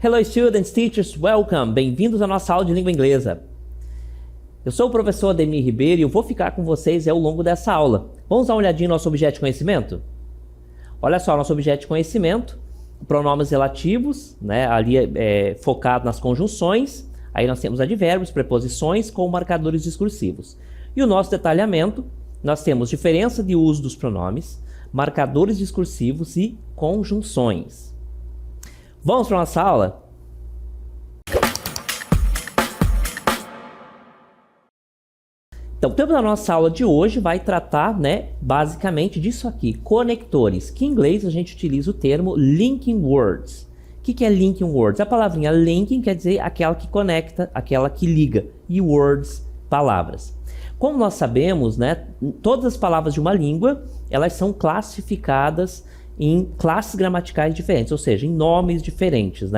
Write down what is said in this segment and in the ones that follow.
Hello students, teachers, welcome! Bem-vindos à nossa aula de língua inglesa. Eu sou o professor Ademir Ribeiro e eu vou ficar com vocês ao longo dessa aula. Vamos dar uma olhadinha no nosso objeto de conhecimento? Olha só, nosso objeto de conhecimento, pronomes relativos, né, ali focado nas conjunções, aí nós temos advérbios, preposições com marcadores discursivos. E o nosso detalhamento, nós temos diferença de uso dos pronomes, marcadores discursivos e conjunções. Vamos para a nossa aula? Então, o tema da nossa aula de hoje vai tratar, basicamente disso aqui, conectores, que em inglês a gente utiliza o termo linking words. O que é linking words? A palavrinha linking quer dizer aquela que conecta, aquela que liga, e words, palavras. Como nós sabemos, todas as palavras de uma língua, elas são classificadas em classes gramaticais diferentes, ou seja, em nomes diferentes,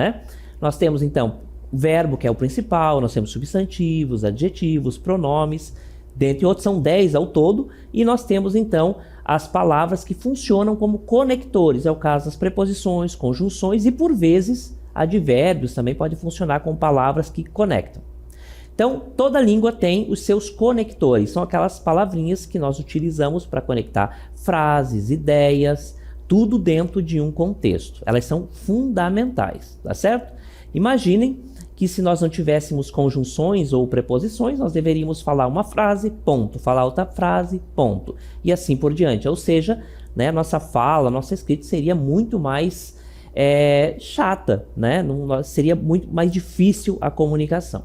Nós temos, então, o verbo, que é o principal, nós temos substantivos, adjetivos, pronomes, dentre outros, são 10 ao todo, e nós temos, então, as palavras que funcionam como conectores, é o caso das preposições, conjunções e, por vezes, advérbios também podem funcionar como palavras que conectam. Então, toda língua tem os seus conectores, são aquelas palavrinhas que nós utilizamos para conectar frases, ideias, tudo dentro de um contexto. Elas são fundamentais, tá certo? Imaginem que se nós não tivéssemos conjunções ou preposições, nós deveríamos falar uma frase, ponto, falar outra frase, ponto, e assim por diante. Ou seja, nossa fala, nossa escrita seria muito mais chata, seria muito mais difícil a comunicação.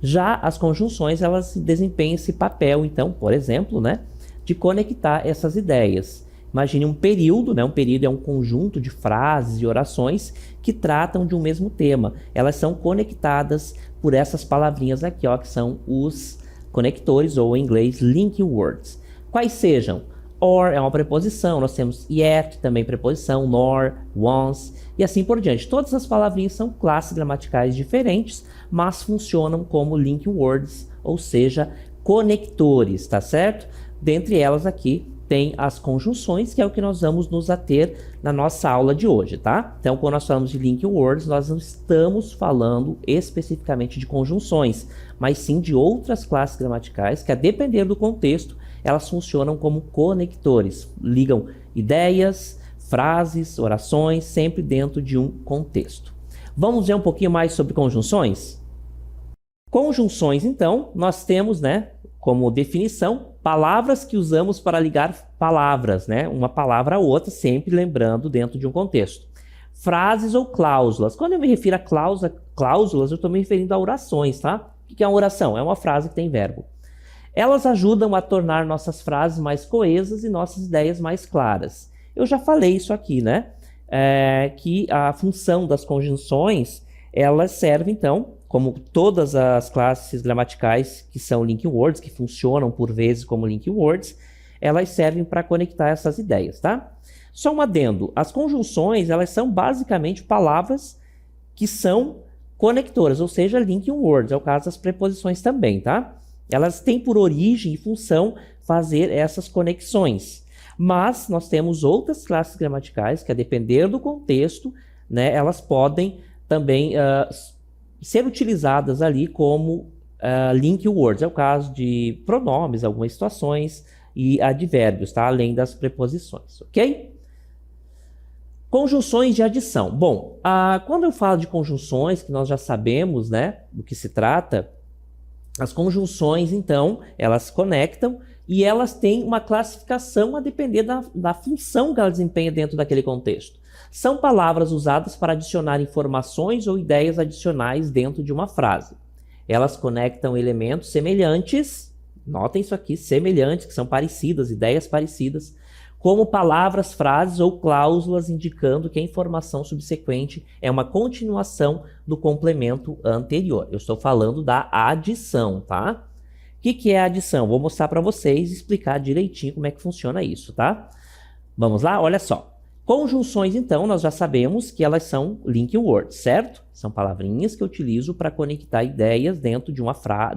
Já as conjunções, elas desempenham esse papel, então, por exemplo, de conectar essas ideias. Imagine um período, um período é um conjunto de frases e orações que tratam de um mesmo tema. Elas são conectadas por essas palavrinhas aqui, ó, que são os conectores, ou em inglês, linking words. Quais sejam? Or é uma preposição, nós temos yet, também preposição, nor, once, e assim por diante. Todas as palavrinhas são classes gramaticais diferentes, mas funcionam como linking words, ou seja, conectores, tá certo? Dentre elas aqui, tem as conjunções, que é o que nós vamos nos ater na nossa aula de hoje, tá? Então, quando nós falamos de linking words, nós não estamos falando especificamente de conjunções, mas sim de outras classes gramaticais que, a depender do contexto, elas funcionam como conectores, ligam ideias, frases, orações, sempre dentro de um contexto. Vamos ver um pouquinho mais sobre conjunções? Conjunções, então, nós temos, como definição, palavras que usamos para ligar palavras, uma palavra a outra, sempre lembrando dentro de um contexto. Frases ou cláusulas. Quando eu me refiro a cláusulas, eu estou me referindo a orações, tá? O que é uma oração? É uma frase que tem verbo. Elas ajudam a tornar nossas frases mais coesas e nossas ideias mais claras. Eu já falei isso aqui, que a função das conjunções, elas servem, então, como todas as classes gramaticais que são linking words, que funcionam por vezes como linking words, elas servem para conectar essas ideias, tá? Só um adendo, as conjunções, elas são basicamente palavras que são conectoras, ou seja, linking words, é o caso das preposições também, tá? Elas têm por origem e função fazer essas conexões, mas nós temos outras classes gramaticais que, a depender do contexto, elas podem também ser utilizadas ali como linking words. É o caso de pronomes, algumas situações, e advérbios, tá? Além das preposições, ok? Conjunções de adição. Bom, quando eu falo de conjunções, que nós já sabemos, do que se trata, as conjunções, então, elas conectam e elas têm uma classificação a depender da função que ela desempenha dentro daquele contexto. São palavras usadas para adicionar informações ou ideias adicionais dentro de uma frase. Elas conectam elementos semelhantes, notem isso aqui, semelhantes, que são parecidas, ideias parecidas, como palavras, frases ou cláusulas, indicando que a informação subsequente é uma continuação do complemento anterior. Eu estou falando da adição, tá? O que é a adição? Vou mostrar para vocês e explicar direitinho como é que funciona isso, tá? Vamos lá? Olha só. Conjunções, então, nós já sabemos que elas são linking words, certo? São palavrinhas que eu utilizo para conectar ideias dentro de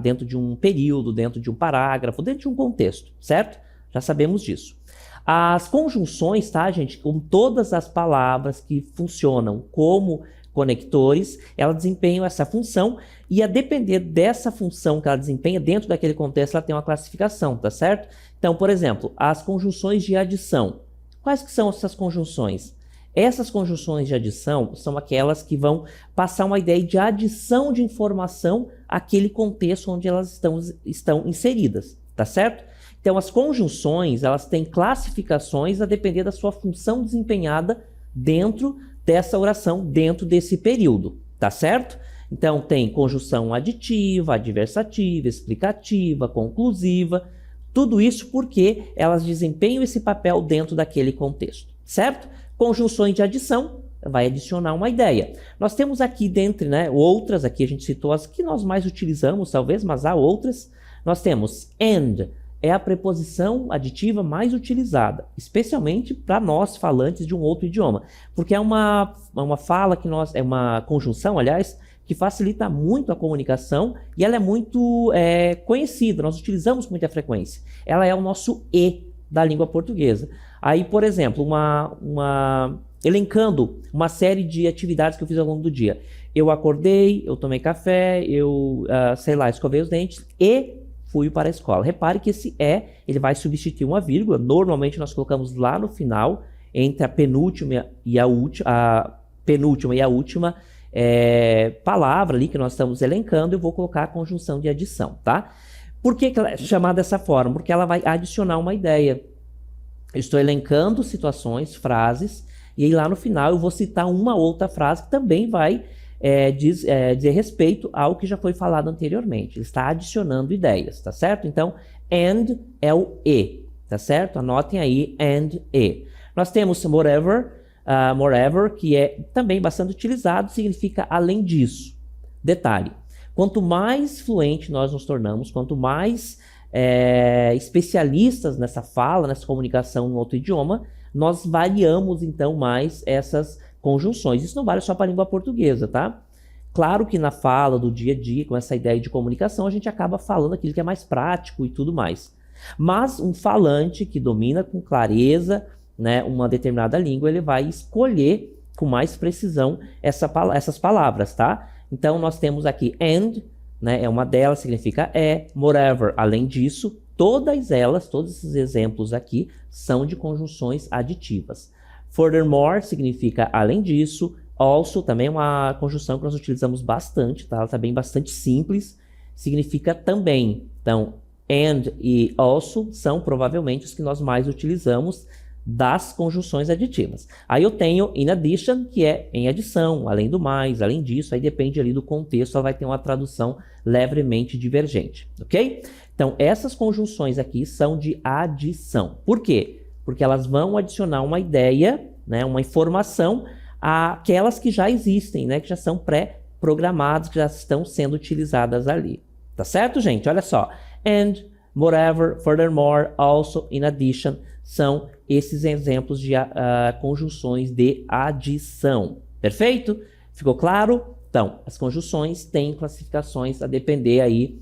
dentro de um período, dentro de um parágrafo, dentro de um contexto, certo? Já sabemos disso. As conjunções, tá, gente? Com todas as palavras que funcionam como conectores, elas desempenham essa função e a depender dessa função que ela desempenha dentro daquele contexto, ela tem uma classificação, tá certo? Então, por exemplo, as conjunções de adição. Quais que são essas conjunções? Essas conjunções de adição são aquelas que vão passar uma ideia de adição de informação àquele contexto onde elas estão inseridas, tá certo? Então, as conjunções, elas têm classificações a depender da sua função desempenhada dentro dessa oração, dentro desse período, tá certo? Então, tem conjunção aditiva, adversativa, explicativa, conclusiva, tudo isso porque elas desempenham esse papel dentro daquele contexto, certo? Conjunções de adição, vai adicionar uma ideia. Nós temos aqui dentre, né, outras, aqui a gente citou as que nós mais utilizamos, talvez, mas há outras. Nós temos and, é a preposição aditiva mais utilizada, especialmente para nós falantes de um outro idioma, porque é uma fala que é uma conjunção, aliás, que facilita muito a comunicação e ela é muito conhecida, nós utilizamos com muita frequência. Ela é o nosso E da língua portuguesa. Aí, por exemplo, elencando uma série de atividades que eu fiz ao longo do dia. Eu acordei, eu tomei café, eu, escovei os dentes e fui para a escola. Repare que esse ele vai substituir uma vírgula. Normalmente nós colocamos lá no final, entre a penúltima e a última palavra ali que nós estamos elencando, eu vou colocar a conjunção de adição, tá? Por que ela é chamada dessa forma? Porque ela vai adicionar uma ideia. Eu estou elencando situações, frases, e aí lá no final eu vou citar uma outra frase que também vai dizer respeito ao que já foi falado anteriormente. Ele está adicionando ideias, tá certo? Então, and é o E, tá certo? Anotem aí, and E. Nós temos moreover, que é também bastante utilizado, significa além disso. Detalhe, quanto mais fluente nós nos tornamos, quanto mais especialistas nessa fala, nessa comunicação em outro idioma, nós variamos então mais essas conjunções. Isso não vale só para a língua portuguesa, tá? Claro que na fala do dia a dia, com essa ideia de comunicação, a gente acaba falando aquilo que é mais prático e tudo mais. Mas um falante que domina com clareza, né, uma determinada língua, ele vai escolher com mais precisão essas palavras, tá? Então nós temos aqui and, né, é uma delas, significa moreover, além disso, todos esses exemplos aqui são de conjunções aditivas. Furthermore significa além disso, also também é uma conjunção que nós utilizamos bastante, tá? Ela também bastante simples, significa também. Então, and e also são provavelmente os que nós mais utilizamos das conjunções aditivas. Aí eu tenho in addition, que é em adição, além do mais, além disso, aí depende ali do contexto, ela vai ter uma tradução levemente divergente, ok? Então, essas conjunções aqui são de adição. Por quê? Porque elas vão adicionar uma ideia, né, uma informação àquelas que já existem, né, que já são pré-programadas, que já estão sendo utilizadas ali. Tá certo, gente? Olha só. And, moreover, furthermore, also, in addition, são esses exemplos de conjunções de adição. Perfeito? Ficou claro? Então, as conjunções têm classificações a depender aí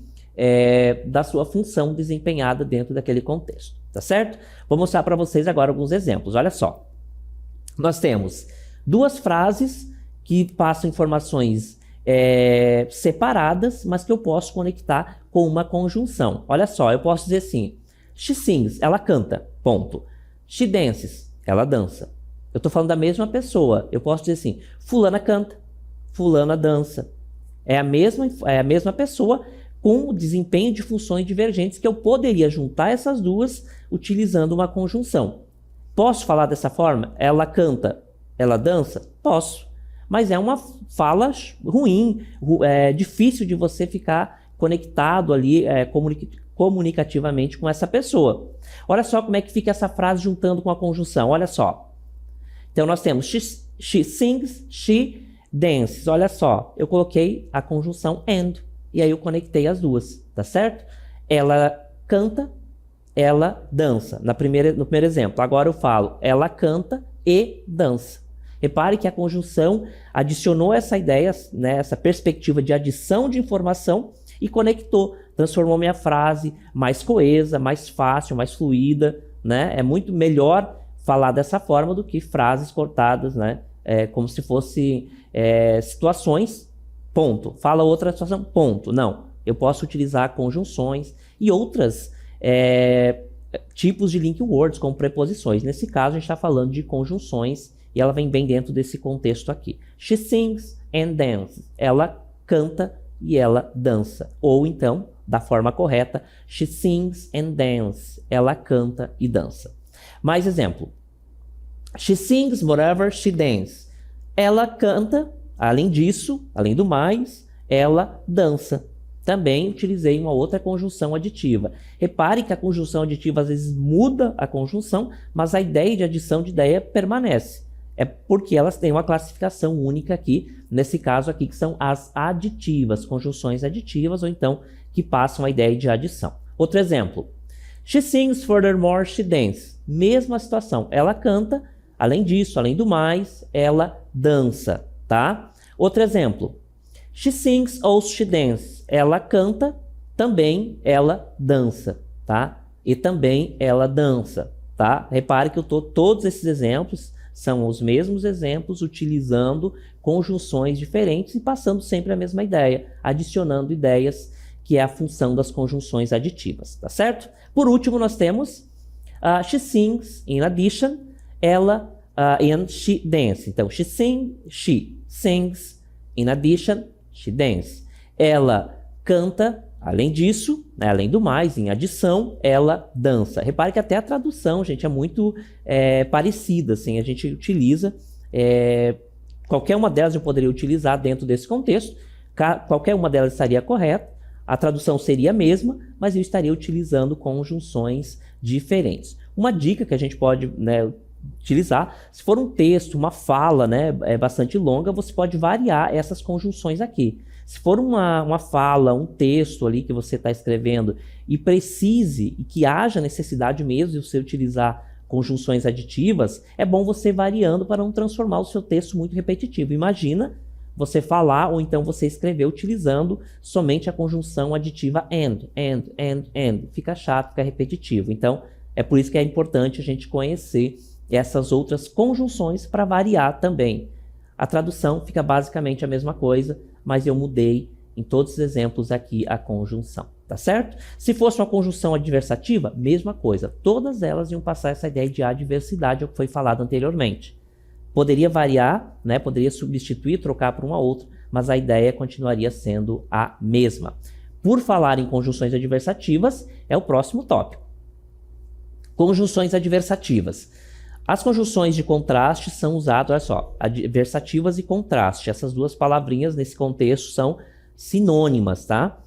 da sua função desempenhada dentro daquele contexto. Tá certo? Vou mostrar para vocês agora alguns exemplos. Olha só. Nós temos duas frases que passam informações separadas, mas que eu posso conectar com uma conjunção. Olha só, eu posso dizer assim, she sings, ela canta, ponto. She dances, ela dança. Eu estou falando da mesma pessoa. Eu posso dizer assim, fulana canta, fulana dança. É a mesma pessoa com desempenho de funções divergentes que eu poderia juntar essas duas utilizando uma conjunção. Posso falar dessa forma? Ela canta, ela dança? Posso. Mas é uma fala ruim, difícil de você ficar conectado ali comunicativamente com essa pessoa. Olha só como é que fica essa frase juntando com a conjunção. Olha só. Então nós temos she sings, she dances. Olha só, eu coloquei a conjunção and. E aí eu conectei as duas, tá certo? Ela canta, ela dança. No primeiro exemplo. Agora eu falo, ela canta e dança. Repare que a conjunção adicionou essa ideia, né, essa perspectiva de adição de informação e conectou, transformou minha frase mais coesa, mais fácil, mais fluida, né? É muito melhor falar dessa forma do que frases cortadas, né? Como se fosse situações, ponto. Fala outra situação, ponto. Não, eu posso utilizar conjunções e outras tipos de link words, como preposições. Nesse caso, a gente está falando de conjunções e ela vem bem dentro desse contexto aqui. She sings and dances. Ela canta e ela dança. Ou então, da forma correta, she sings and dances. Ela canta e dança. Mais exemplo. She sings, moreover, she dances. Ela canta, além disso, além do mais, ela dança. Também utilizei uma outra conjunção aditiva. Repare que a conjunção aditiva às vezes muda a conjunção, mas a ideia de adição de ideia permanece. É porque elas têm uma classificação única aqui, nesse caso aqui, que são as aditivas, conjunções aditivas, ou então que passam a ideia de adição. Outro exemplo. She sings, furthermore, she dances. Mesma situação. Ela canta, além disso, além do mais, ela dança, tá? Outro exemplo. She sings, also she dances. Ela canta, também ela dança, tá? E também ela dança, tá? Repare que todos esses exemplos são os mesmos exemplos utilizando conjunções diferentes e passando sempre a mesma ideia, adicionando ideias, que é a função das conjunções aditivas, tá certo? Por último, nós temos she sings, in addition, ela and she dances. Então, she sings, in addition, she dances. Ela canta, além disso, né, além do mais, em adição, ela dança. Repare que até a tradução, gente, é muito parecida, assim, a gente utiliza, qualquer uma delas eu poderia utilizar dentro desse contexto, qualquer uma delas estaria correta, a tradução seria a mesma, mas eu estaria utilizando conjunções diferentes. Uma dica que a gente pode, né, utilizar, se for um texto, uma fala, né, bastante longa, você pode variar essas conjunções aqui. Se for uma fala, um texto ali que você está escrevendo e precise, e que haja necessidade mesmo de você utilizar conjunções aditivas, é bom você variando para não transformar o seu texto muito repetitivo. Imagina você falar ou então você escrever utilizando somente a conjunção aditiva and. Fica chato, fica repetitivo. Então, é por isso que é importante a gente conhecer essas outras conjunções para variar também. A tradução fica basicamente a mesma coisa, mas eu mudei em todos os exemplos aqui a conjunção, tá certo? Se fosse uma conjunção adversativa, mesma coisa. Todas elas iam passar essa ideia de adversidade, o que foi falado anteriormente. Poderia variar, né? Poderia substituir, trocar por uma outra, mas a ideia continuaria sendo a mesma. Por falar em conjunções adversativas, é o próximo tópico. Conjunções adversativas. As conjunções de contraste são usadas, olha só, adversativas e contraste. Essas duas palavrinhas nesse contexto são sinônimas, tá?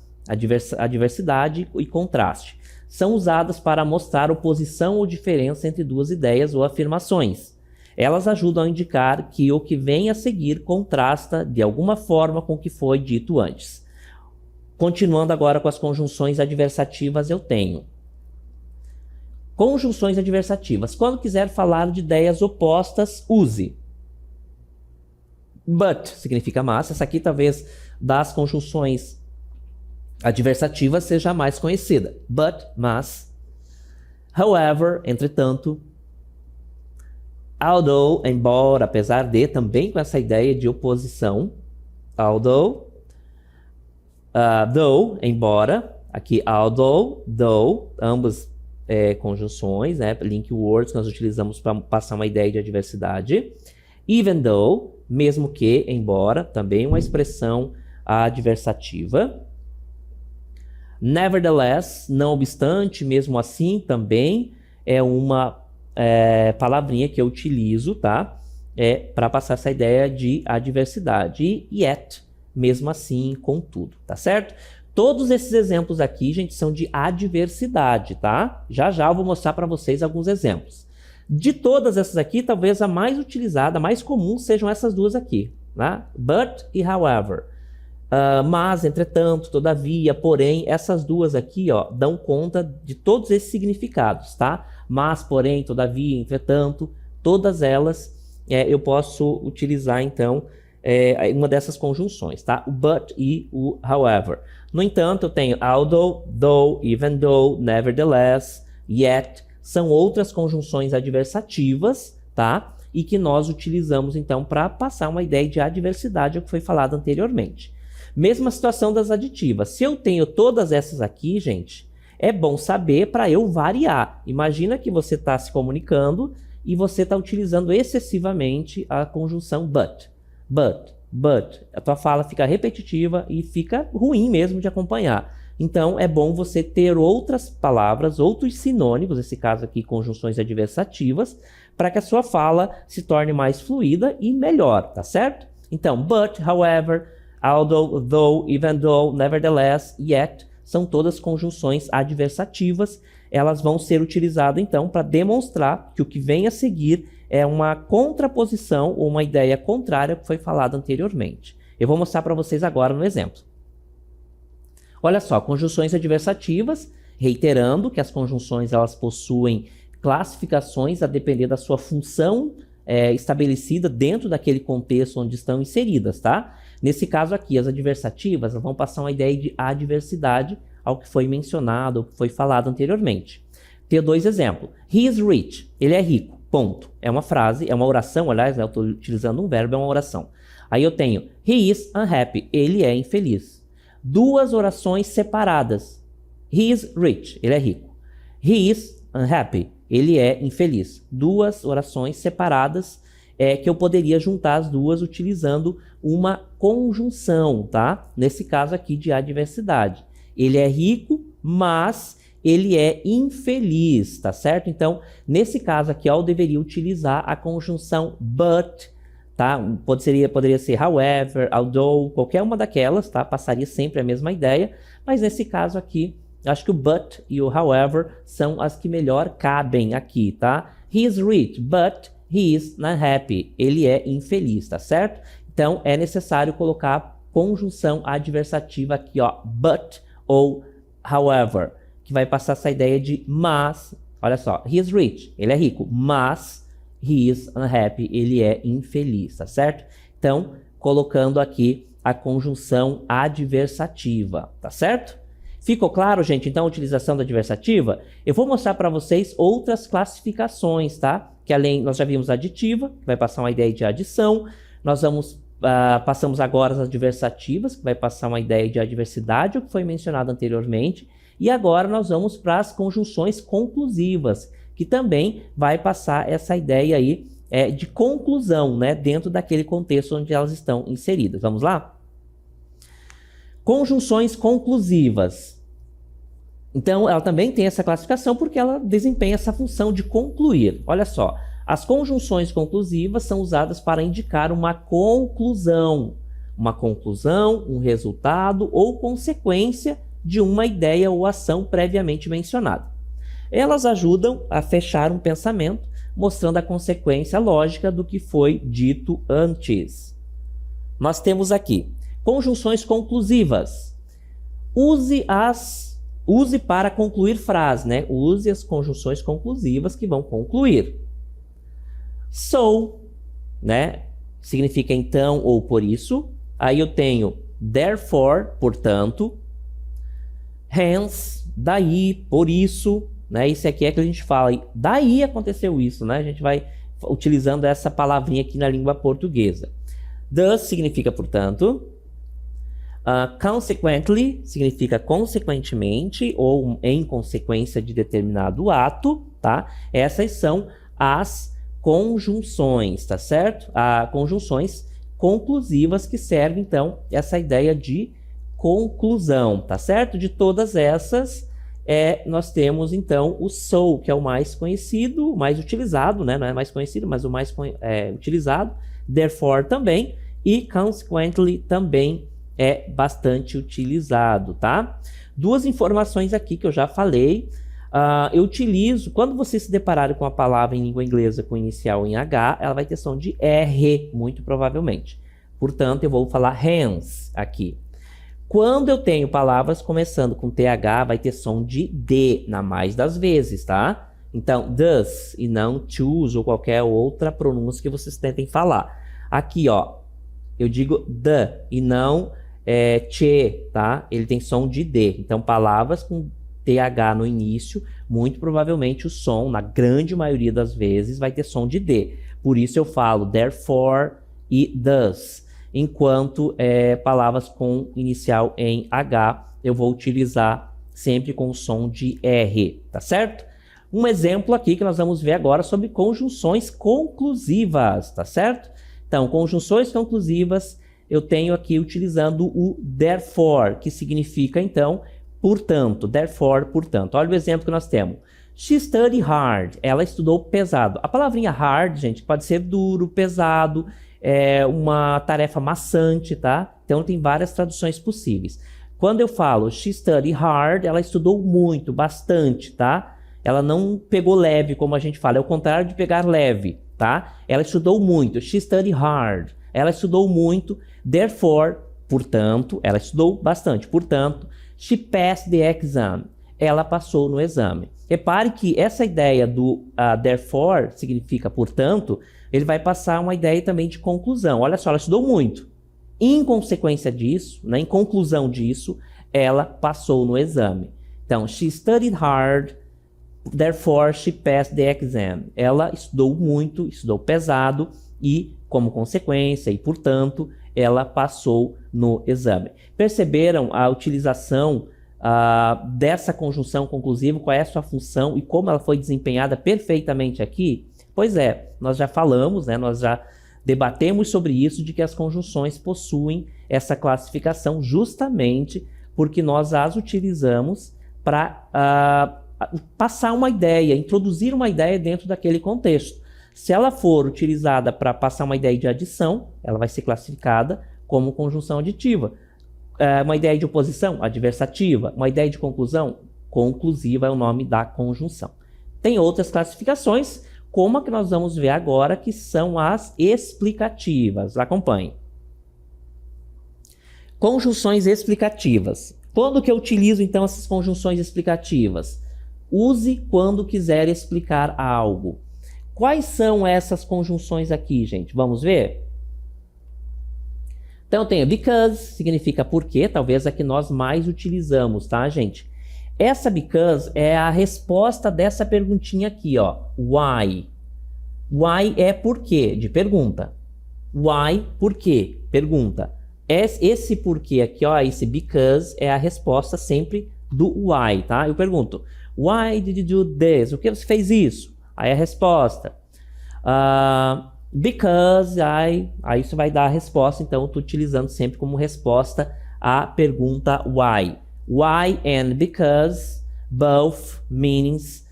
Adversidade e contraste. São usadas para mostrar oposição ou diferença entre duas ideias ou afirmações. Elas ajudam a indicar que o que vem a seguir contrasta de alguma forma com o que foi dito antes. Continuando agora com as conjunções adversativas, eu tenho conjunções adversativas. Quando quiser falar de ideias opostas, use. But significa mas. Essa aqui talvez das conjunções adversativas seja a mais conhecida. But, mas. However, entretanto. Although, embora, apesar de, também com essa ideia de oposição. Although. Though, embora. Aqui, although, though, ambas conjunções, né? Link words nós utilizamos para passar uma ideia de adversidade. Even though, mesmo que, embora, também uma expressão adversativa. Nevertheless, não obstante, mesmo assim, também é uma palavrinha que eu utilizo, tá? Para passar essa ideia de adversidade. E yet, mesmo assim, contudo, tá certo? Todos esses exemplos aqui, gente, são de adversidade, tá? Já já eu vou mostrar para vocês alguns exemplos. De todas essas aqui, talvez a mais utilizada, a mais comum, sejam essas duas aqui, né? But e however. Mas, entretanto, todavia, porém, essas duas aqui, ó, dão conta de todos esses significados, tá? Mas, porém, todavia, entretanto, todas elas eu posso utilizar, então, uma dessas conjunções, tá? O but e o however. No entanto, eu tenho although, though, even though, nevertheless, yet, são outras conjunções adversativas, tá? e que nós utilizamos então para passar uma ideia de adversidade, ao que foi falado anteriormente. Mesma situação das aditivas. Se eu tenho todas essas aqui, gente, é bom saber para eu variar. Imagina que você está se comunicando e você está utilizando excessivamente a conjunção but. A tua fala fica repetitiva e fica ruim mesmo de acompanhar. Então, é bom você ter outras palavras, outros sinônimos, nesse caso aqui, conjunções adversativas, para que a sua fala se torne mais fluida e melhor, tá certo? Então, but, however, although, though, even though, nevertheless, yet, são todas conjunções adversativas. Elas vão ser utilizadas, então, para demonstrar que o que vem a seguir é uma contraposição ou uma ideia contrária ao que foi falado anteriormente. Eu vou mostrar para vocês agora no exemplo. Olha só, conjunções adversativas, reiterando que as conjunções elas possuem classificações a depender da sua função estabelecida dentro daquele contexto onde estão inseridas, tá? Nesse caso aqui, as adversativas vão passar uma ideia de adversidade ao que foi mencionado, ao que foi falado anteriormente. Ter dois exemplos. He is rich. Ele é rico. Ponto. É uma frase, é uma oração, aliás, eu estou utilizando um verbo, é uma oração. Aí eu tenho he is unhappy. Ele é infeliz. Duas orações separadas. He is rich. Ele é rico. He is unhappy. Ele é infeliz. Duas orações separadas que eu poderia juntar as duas utilizando uma conjunção, tá? Nesse caso aqui de adversidade. Ele é rico, mas ele é infeliz, tá certo? Então, nesse caso aqui, eu deveria utilizar a conjunção but, tá? Poderia ser however, although, qualquer uma daquelas, tá? Passaria sempre a mesma ideia, mas nesse caso aqui, acho que o but e o however são as que melhor cabem aqui, tá? He is rich, but he is not happy. Ele é infeliz, tá certo? Então, é necessário colocar conjunção adversativa aqui, ó, but ou however, que vai passar essa ideia de mas. Olha só, he is rich, ele é rico, mas he is unhappy, ele é infeliz, tá certo? Então, colocando aqui a conjunção adversativa, tá certo? Ficou claro, gente, então, a utilização da adversativa? Eu vou mostrar para vocês outras classificações, tá? Que além, nós já vimos a aditiva, que vai passar uma ideia de adição. Nós passamos agora as adversativas, que vai passar uma ideia de adversidade, o que foi mencionado anteriormente. E agora nós vamos para as conjunções conclusivas, que também vai passar essa ideia aí de conclusão, né? Dentro daquele contexto onde elas estão inseridas. Vamos lá? Conjunções conclusivas. Então, ela também tem essa classificação porque ela desempenha essa função de concluir. Olha só, as conjunções conclusivas são usadas para indicar uma conclusão, um resultado ou consequência de uma ideia ou ação previamente mencionada. Elas ajudam a fechar um pensamento, mostrando a consequência lógica do que foi dito antes. Nós temos aqui conjunções conclusivas. Use para concluir frase, né? Use as conjunções conclusivas que vão concluir. So, né? Significa então ou por isso. Aí eu tenho therefore, portanto. Hence, daí, por isso, né? Isso aqui é que a gente fala, daí aconteceu isso, né? A gente vai utilizando essa palavrinha aqui na língua portuguesa. Thus significa portanto. Consequently significa consequentemente ou em consequência de determinado ato, tá? Essas são as conjunções, tá certo? Conjunções conclusivas que servem, então, essa ideia de conclusão, tá certo? De todas essas, nós temos, então, o so, que é o mais conhecido, o mais utilizado, né? Não é mais conhecido, mas o mais utilizado. Therefore também. E consequently também é bastante utilizado, tá? Duas informações aqui que eu já falei. Eu utilizo, quando vocês se depararem com a palavra em língua inglesa com inicial em H, ela vai ter som de R, muito provavelmente. Portanto, eu vou falar hence aqui. Quando eu tenho palavras começando com TH, vai ter som de D, na mais das vezes, tá? Então, thus e não choose ou qualquer outra pronúncia que vocês tentem falar. Aqui, ó, eu digo the e não che, tá? Ele tem som de D. Então, palavras com TH no início, muito provavelmente o som, na grande maioria das vezes, vai ter som de D. Por isso eu falo therefore e thus. Enquanto palavras com inicial em H, eu vou utilizar sempre com o som de R, tá certo? Um exemplo aqui que nós vamos ver agora sobre conjunções conclusivas, tá certo? Então, conjunções conclusivas, eu tenho aqui utilizando o therefore, que significa, então, portanto. Therefore, portanto. Olha o exemplo que nós temos. She studied hard. Ela estudou pesado. A palavrinha hard, gente, pode ser duro, pesado, uma tarefa maçante, tá? Então, tem várias traduções possíveis. Quando eu falo she studied hard, ela estudou muito, bastante, tá? Ela não pegou leve, como a gente fala. É o contrário de pegar leve, tá? Ela estudou muito. She studied hard. Ela estudou muito. Therefore, portanto, ela estudou bastante. Portanto, she passed the exam. Ela passou no exame. Repare que essa ideia do therefore, significa portanto, ele vai passar uma ideia também de conclusão. Olha só, ela estudou muito. Em consequência disso, né, em conclusão disso, ela passou no exame. Então, she studied hard, therefore she passed the exam. Ela estudou muito, estudou pesado e, como consequência e portanto, ela passou no exame. Perceberam a utilização dessa conjunção conclusiva, qual é a sua função e como ela foi desempenhada perfeitamente aqui? Pois é, nós já falamos, né, nós já debatemos sobre isso, de que as conjunções possuem essa classificação justamente porque nós as utilizamos para passar uma ideia, introduzir uma ideia dentro daquele contexto. Se ela for utilizada para passar uma ideia de adição, ela vai ser classificada como conjunção aditiva. Uma ideia de oposição, adversativa. Uma ideia de conclusão, conclusiva é o nome da conjunção. Tem outras classificações, como a que nós vamos ver agora, que são as explicativas. Acompanhe. Conjunções explicativas. Quando que eu utilizo, então, essas conjunções explicativas? Use quando quiser explicar algo. Quais são essas conjunções aqui, gente? Vamos ver? Então, eu tenho because, significa porque, talvez a que nós mais utilizamos, tá, gente? Essa because é a resposta dessa perguntinha aqui, ó. Why? Why é porquê, de pergunta. Why, porquê, pergunta. Esse porquê aqui, ó, esse because é a resposta sempre do why, tá? Eu pergunto, why did you do this? O que você fez isso? Aí a resposta. Because aí isso vai dar a resposta, então eu estou utilizando sempre como resposta a pergunta why. Why and because, both meanings,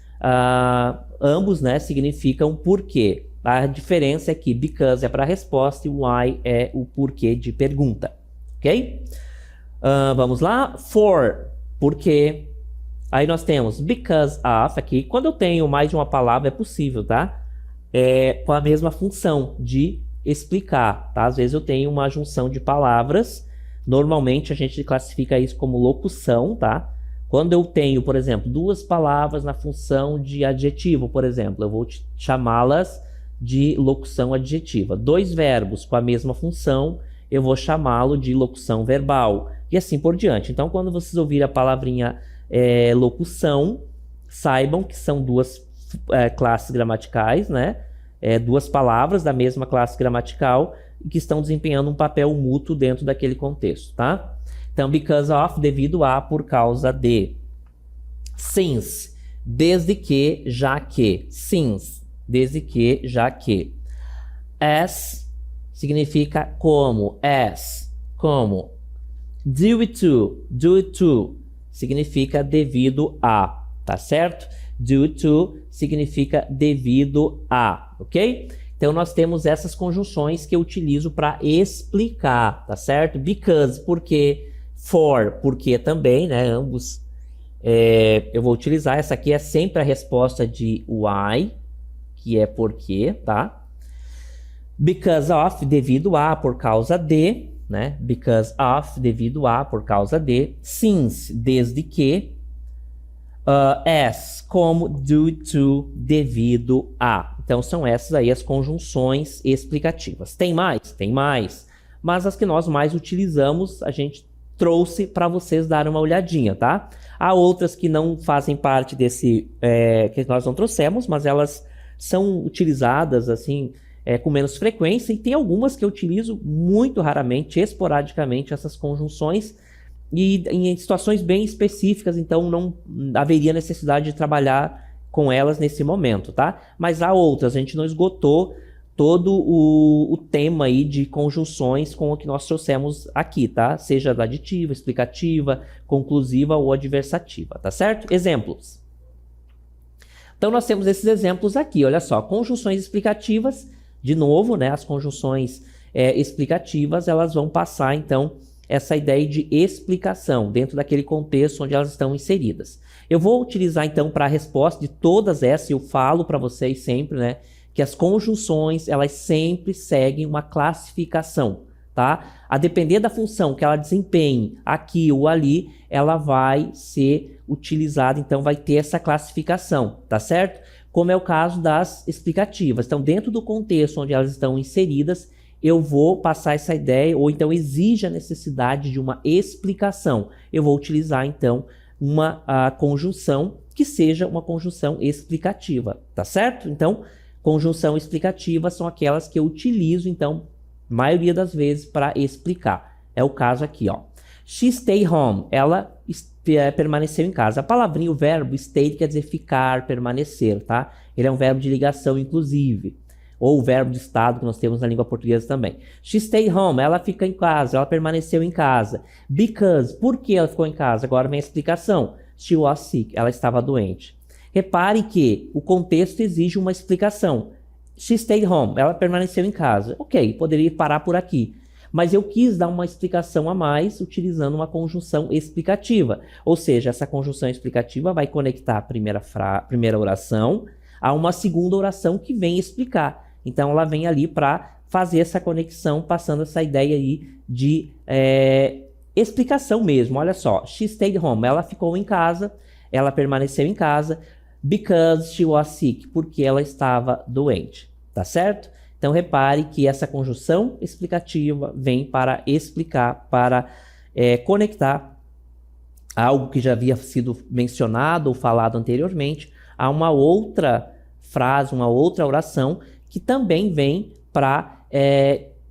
ambos, né, significam porquê. A diferença é que because é para resposta e why é o porquê de pergunta, ok? Vamos lá, for, porquê. Aí nós temos because of aqui. Quando eu tenho mais de uma palavra é possível, tá? Com a mesma função de explicar, tá? Às vezes eu tenho uma junção de palavras. Normalmente a gente classifica isso como locução, tá? Quando eu tenho, por exemplo, duas palavras na função de adjetivo, por exemplo, eu vou chamá-las de locução adjetiva. Dois verbos com a mesma função, eu vou chamá-lo de locução verbal. E assim por diante. Então, quando vocês ouvirem a palavrinha locução, saibam que são duas classes gramaticais, né? Duas palavras da mesma classe gramatical que estão desempenhando um papel mútuo dentro daquele contexto, tá? Então, because of, devido a, por causa de. Since, desde que, já que. Since, desde que, já que. As, significa como. As, como. Due to, significa devido a, tá certo? Due to significa devido a, ok? Então, nós temos essas conjunções que eu utilizo para explicar, tá certo? Because, porque. For, porque também, né? Ambos eu vou utilizar. Essa aqui é sempre a resposta de why, que é porque, tá? Because of, devido a, por causa de, né? Because of, devido a, por causa de. Since, desde que. As, como. Due to, devido a. Então, são essas aí as conjunções explicativas. Tem mais? Tem mais. Mas as que nós mais utilizamos, a gente trouxe para vocês darem uma olhadinha, tá? Há outras que não fazem parte desse que nós não trouxemos, mas elas são utilizadas, assim, com menos frequência, e tem algumas que eu utilizo muito raramente, esporadicamente, essas conjunções, e em situações bem específicas, então não haveria necessidade de trabalhar com elas nesse momento, tá? Mas há outras, a gente não esgotou todo o tema aí de conjunções com o que nós trouxemos aqui, tá? Seja da aditiva, explicativa, conclusiva ou adversativa, tá certo? Exemplos. Então nós temos esses exemplos aqui, olha só, conjunções explicativas, de novo, né? As conjunções explicativas, elas vão passar, então, essa ideia de explicação dentro daquele contexto onde elas estão inseridas. Eu vou utilizar, então, para a resposta de todas essas, eu falo para vocês sempre, né, que as conjunções, elas sempre seguem uma classificação, tá? A depender da função que ela desempenhe aqui ou ali, ela vai ser utilizada, então vai ter essa classificação, tá certo? Como é o caso das explicativas. Então, dentro do contexto onde elas estão inseridas, eu vou passar essa ideia, ou então exige a necessidade de uma explicação. Eu vou utilizar, então, uma conjunção que seja uma conjunção explicativa, tá certo? Então, conjunção explicativa são aquelas que eu utilizo, então, maioria das vezes para explicar. É o caso aqui, ó. She stayed home. Ela permaneceu em casa. A palavrinha, o verbo stay quer dizer ficar, permanecer, tá? Ele é um verbo de ligação, inclusive. Ou o verbo de estado que nós temos na língua portuguesa também. She stayed home, ela fica em casa, ela permaneceu em casa. Because, por que ela ficou em casa? Agora vem a explicação. She was sick, ela estava doente. Repare que o contexto exige uma explicação. She stayed home, ela permaneceu em casa. Ok, poderia parar por aqui. Mas eu quis dar uma explicação a mais utilizando uma conjunção explicativa. Ou seja, essa conjunção explicativa vai conectar a primeira oração a uma segunda oração que vem explicar. Então, ela vem ali para fazer essa conexão, passando essa ideia aí de explicação mesmo. Olha só, she stayed home, ela ficou em casa, ela permaneceu em casa, because she was sick, porque ela estava doente, tá certo? Então, repare que essa conjunção explicativa vem para explicar, para conectar algo que já havia sido mencionado ou falado anteriormente a uma outra frase, uma outra oração, que também vem para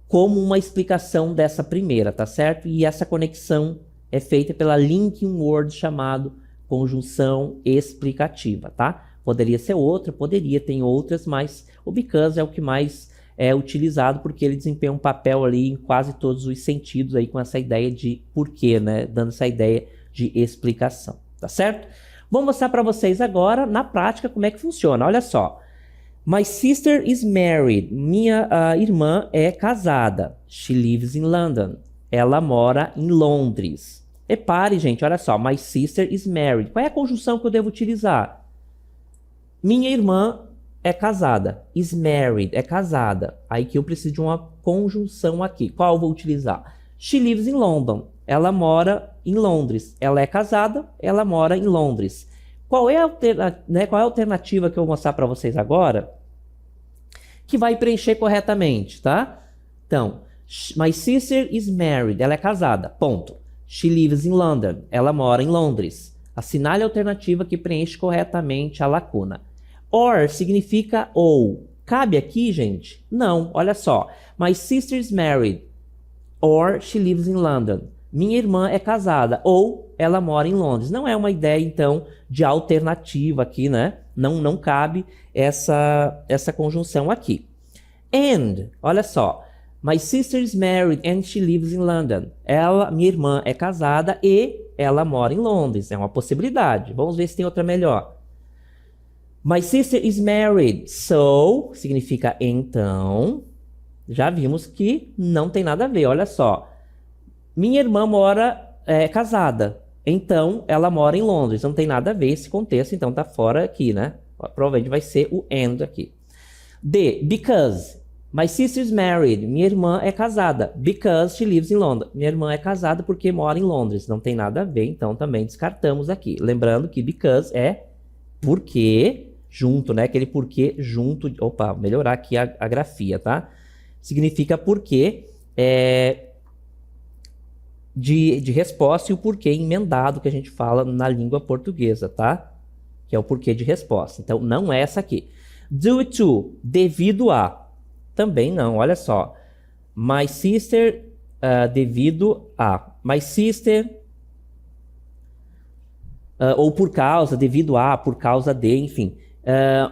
como uma explicação dessa primeira, tá certo? E essa conexão é feita pela linking word chamado conjunção explicativa, tá? Poderia ser outra, poderia, tem outras, mas o because é o que mais é utilizado porque ele desempenha um papel ali em quase todos os sentidos aí com essa ideia de porquê, né? Dando essa ideia de explicação, tá certo? Vou mostrar para vocês agora, na prática, como é que funciona. Olha só. My sister is married. Minha irmã é casada. She lives in London. Ela mora em Londres. Repare, gente, olha só. My sister is married. Qual é a conjunção que eu devo utilizar? Minha irmã é casada. Is married. É casada. Aí que eu preciso de uma conjunção aqui. Qual eu vou utilizar? She lives in London. Ela mora em Londres. Ela é casada, ela mora em Londres. Qual é a alternativa que eu vou mostrar para vocês agora? Que vai preencher corretamente, tá? Então, my sister is married. Ela é casada, ponto. She lives in London. Ela mora em Londres. Assinale a alternativa que preenche corretamente a lacuna. Or significa ou. Cabe aqui, gente? Não, olha só. My sister is married. Or she lives in London. Minha irmã é casada ou ela mora em Londres. Não é uma ideia, então, de alternativa aqui, né? Não cabe essa conjunção aqui. And, olha só. My sister is married and she lives in London. Minha irmã é casada e ela mora em Londres. É uma possibilidade. Vamos ver se tem outra melhor. My sister is married, so, significa então. Já vimos que não tem nada a ver, olha só. Minha irmã é casada, então ela mora em Londres. Não tem nada a ver esse contexto, então tá fora aqui, né? Provavelmente vai ser o and aqui. D, because. My sister is married. Minha irmã é casada. Because she lives in London. Minha irmã é casada porque mora em Londres. Não tem nada a ver, então também descartamos aqui. Lembrando que because é porque junto, né? Aquele porquê junto. Opa, melhorar aqui a grafia, tá? Significa porque de resposta e o porquê emendado que a gente fala na língua portuguesa, tá? Que é o porquê de resposta. Então, não é essa aqui. Due to, devido a. Também não, olha só. My sister, devido a. My sister, ou por causa, devido a, por causa de, enfim.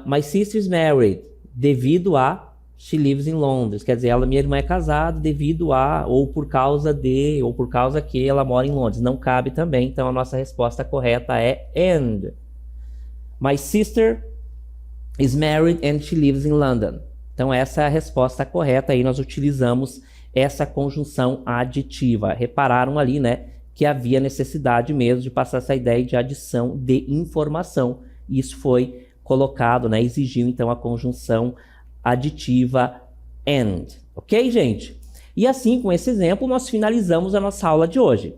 My sister's married, devido a, she lives in Londres. Quer dizer, minha irmã é casada devido a, ou por causa de, ou por causa que ela mora em Londres. Não cabe também, então a nossa resposta correta é and. My sister is married and she lives in London. Então essa é a resposta correta, aí nós utilizamos essa conjunção aditiva. Repararam ali, né, que havia necessidade mesmo de passar essa ideia de adição de informação. Isso foi colocado, né, exigiu então a conjunção aditiva and. Ok, gente? E assim, com esse exemplo, nós finalizamos a nossa aula de hoje.